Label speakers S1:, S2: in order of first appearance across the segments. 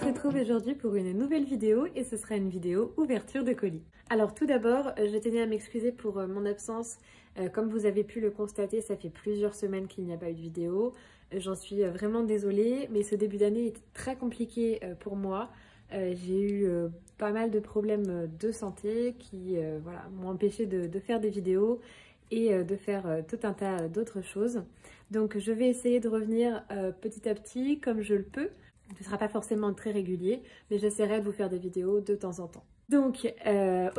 S1: retrouve aujourd'hui pour une nouvelle vidéo et ce sera une vidéo ouverture de colis. Alors tout d'abord, je tenais à m'excuser pour mon absence. Comme vous avez pu le constater, ça fait plusieurs semaines qu'il n'y a pas eu de vidéo. J'en suis vraiment désolée, mais ce début d'année est très compliqué pour moi. J'ai eu pas mal de problèmes de santé qui voilà, m'ont empêché de faire des vidéos et de faire tout un tas d'autres choses. Donc je vais essayer de revenir petit à petit comme je le peux. Ce ne sera pas forcément très régulier, mais j'essaierai de vous faire des vidéos de temps en temps. Donc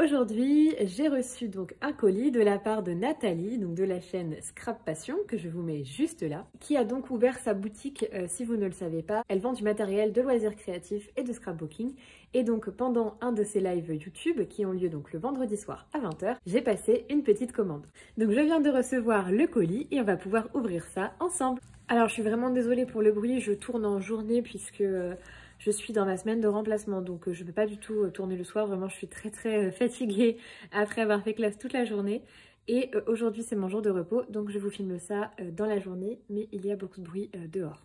S1: aujourd'hui, j'ai reçu donc un colis de la part de Nathalie, donc de la chaîne Scrap Passion, que je vous mets juste là, qui a donc ouvert sa boutique, si vous ne le savez pas. Elle vend du matériel de loisirs créatifs et de scrapbooking. Et donc pendant un de ses lives YouTube, qui ont lieu donc le vendredi soir à 20 h, j'ai passé une petite commande. Donc je viens de recevoir le colis et on va pouvoir ouvrir ça ensemble. Alors je suis vraiment désolée pour le bruit, je tourne en journée puisque je suis dans ma semaine de remplacement, donc je ne peux pas du tout tourner le soir. Vraiment, je suis très fatiguée après avoir fait classe toute la journée. Et aujourd'hui, c'est mon jour de repos, donc je vous filme ça dans la journée, mais il y a beaucoup de bruit dehors.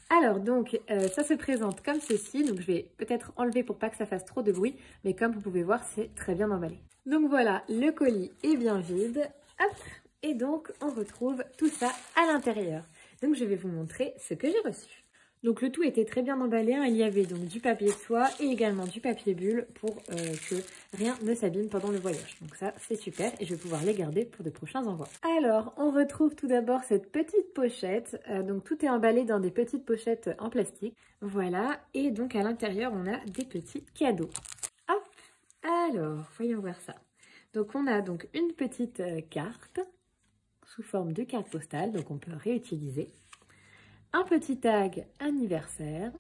S1: Alors donc, ça se présente comme ceci, donc je vais peut-être enlever pour pas que ça fasse trop de bruit, mais comme vous pouvez voir, c'est très bien emballé. Donc voilà, le colis est bien vide, hop, et donc on retrouve tout ça à l'intérieur. Donc je vais vous montrer ce que j'ai reçu. Donc le tout était très bien emballé, hein. Il y avait donc du papier de soie et également du papier bulle pour que rien ne s'abîme pendant le voyage. Donc ça c'est super et je vais pouvoir les garder pour de prochains envois. Alors on retrouve tout d'abord cette petite pochette, donc tout est emballé dans des petites pochettes en plastique. Voilà, et donc à l'intérieur on a des petits cadeaux. Hop, alors voyons voir ça. Donc on a donc une petite carte sous forme de carte postale, donc on peut réutiliser. Un petit tag anniversaire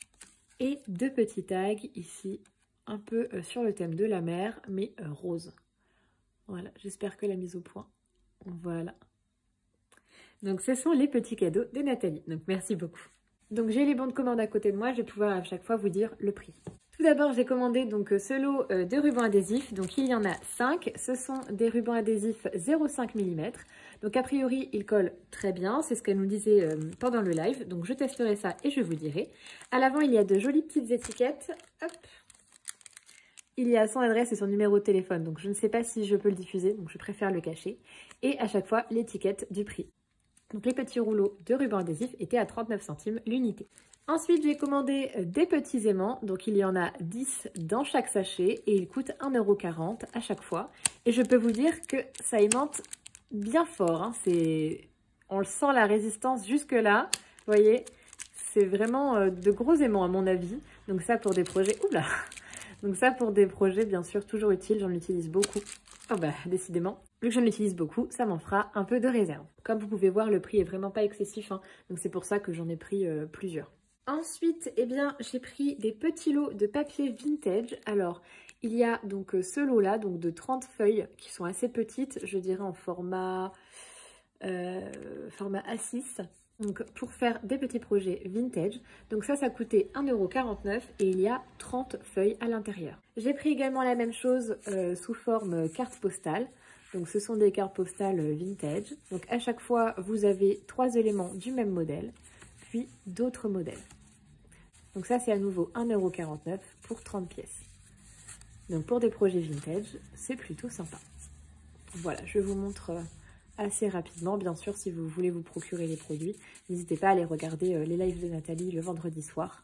S1: et deux petits tags ici, un peu sur le thème de la mer, mais rose. Voilà, j'espère que la mise au point. Voilà. Donc ce sont les petits cadeaux de Nathalie, donc merci beaucoup. Donc j'ai les bons de commande à côté de moi, je vais pouvoir à chaque fois vous dire le prix. Tout d'abord, j'ai commandé donc ce lot de rubans adhésifs. Donc il y en a 5. Ce sont des rubans adhésifs 0,5 mm. Donc a priori, ils collent très bien. C'est ce qu'elle nous disait pendant le live. Donc je testerai ça et je vous dirai. À l'avant, il y a de jolies petites étiquettes. Hop. Il y a son adresse et son numéro de téléphone. Donc je ne sais pas si je peux le diffuser. Donc je préfère le cacher. Et à chaque fois, l'étiquette du prix. Donc les petits rouleaux de rubans adhésifs étaient à 39 centimes l'unité. Ensuite, j'ai commandé des petits aimants, donc il y en a 10 dans chaque sachet et ils coûtent 1,40 € à chaque fois. Et je peux vous dire que ça aimante bien fort, hein. On le sent la résistance jusque là, vous voyez, c'est vraiment de gros aimants à mon avis. Donc ça pour des projets, oula, donc ça pour des projets bien sûr toujours utiles, j'en utilise beaucoup. Oh bah décidément, vu que j'en utilise beaucoup, ça m'en fera un peu de réserve. Comme vous pouvez voir, le prix est vraiment pas excessif, hein, donc c'est pour ça que j'en ai pris plusieurs. Ensuite, eh bien, j'ai pris des petits lots de papier vintage. Alors, il y a donc ce lot-là, donc de 30 feuilles qui sont assez petites, je dirais en format A6. Donc, pour faire des petits projets vintage. Donc ça coûtait 1,49 € et il y a 30 feuilles à l'intérieur. J'ai pris également la même chose sous forme carte postale. Donc ce sont des cartes postales vintage. Donc à chaque fois, vous avez 3 éléments du même modèle. Puis d'autres modèles. Donc ça c'est à nouveau 1,49 € pour 30 pièces. Donc pour des projets vintage, c'est plutôt sympa. Voilà, je vous montre assez rapidement. Bien sûr, si vous voulez vous procurer les produits, n'hésitez pas à aller regarder les lives de Nathalie le vendredi soir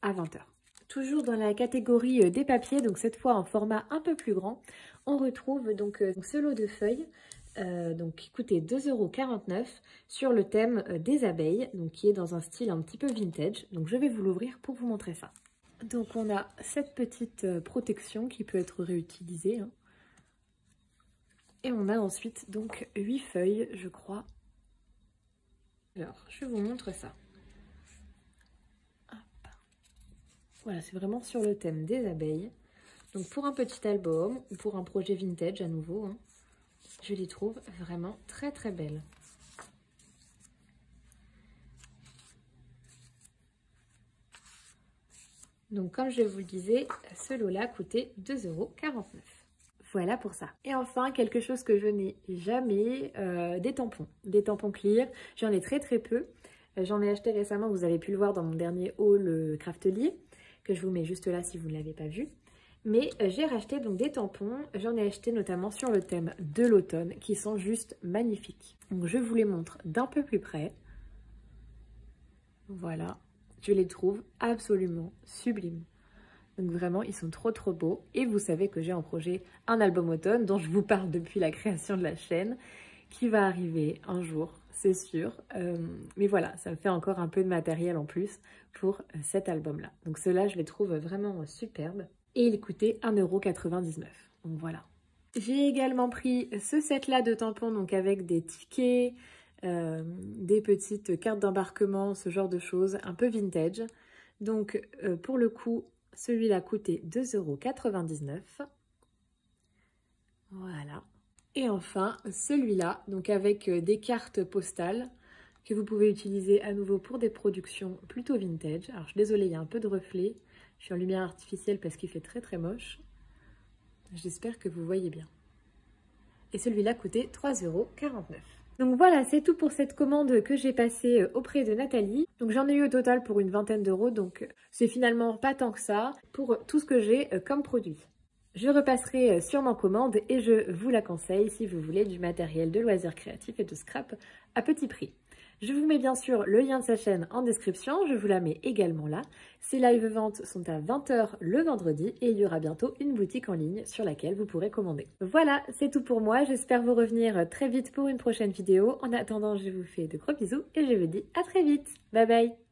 S1: à 20 h. Toujours dans la catégorie des papiers, donc cette fois en format un peu plus grand, on retrouve donc ce lot de feuilles. Donc qui coûtait 2,49 € sur le thème des abeilles, donc qui est dans un style un petit peu vintage. Donc je vais vous l'ouvrir pour vous montrer ça. Donc on a cette petite protection qui peut être réutilisée, hein. Et on a ensuite donc 8 feuilles, je crois. Alors je vous montre ça. Hop. Voilà, c'est vraiment sur le thème des abeilles. Donc pour un petit album ou pour un projet vintage à nouveau, hein. Je les trouve vraiment très belles. Donc comme je vous le disais, ce lot-là coûtait 2,49 €. Voilà pour ça. Et enfin, quelque chose que je n'ai jamais, des tampons. Des tampons clear. J'en ai très peu. J'en ai acheté récemment, vous avez pu le voir dans mon dernier haul Craftelier. que je vous mets juste là si vous ne l'avez pas vu. Mais j'ai racheté donc des tampons, j'en ai acheté notamment sur le thème de l'automne qui sont juste magnifiques. Donc je vous les montre d'un peu plus près. Voilà, je les trouve absolument sublimes. Donc vraiment, ils sont trop trop beaux. Et vous savez que j'ai en projet un album automne dont je vous parle depuis la création de la chaîne, qui va arriver un jour, c'est sûr. Mais voilà, ça me fait encore un peu de matériel en plus pour cet album-là. Donc ceux-là, je les trouve vraiment superbes. Et il coûtait 1,99 €. Donc voilà. J'ai également pris ce set-là de tampons, donc avec des tickets, des petites cartes d'embarquement, ce genre de choses, un peu vintage. Donc pour le coup, celui-là coûtait 2,99 €. Voilà. Et enfin, celui-là, donc avec des cartes postales que vous pouvez utiliser à nouveau pour des productions plutôt vintage. Alors je suis désolée, il y a un peu de reflet. Je suis en lumière artificielle parce qu'il fait très très moche. J'espère que vous voyez bien. Et celui-là coûtait 3,49 €. Donc voilà, c'est tout pour cette commande que j'ai passée auprès de Nathalie. Donc j'en ai eu au total pour une vingtaine d'euros, donc c'est finalement pas tant que ça pour tout ce que j'ai comme produit. Je repasserai sur ma commande et je vous la conseille si vous voulez du matériel de loisirs créatifs et de scrap à petit prix. Je vous mets bien sûr le lien de sa chaîne en description, je vous la mets également là. Ses live ventes sont à 20 h le vendredi et il y aura bientôt une boutique en ligne sur laquelle vous pourrez commander. Voilà, c'est tout pour moi, j'espère vous revenir très vite pour une prochaine vidéo. En attendant, je vous fais de gros bisous et je vous dis à très vite. Bye bye!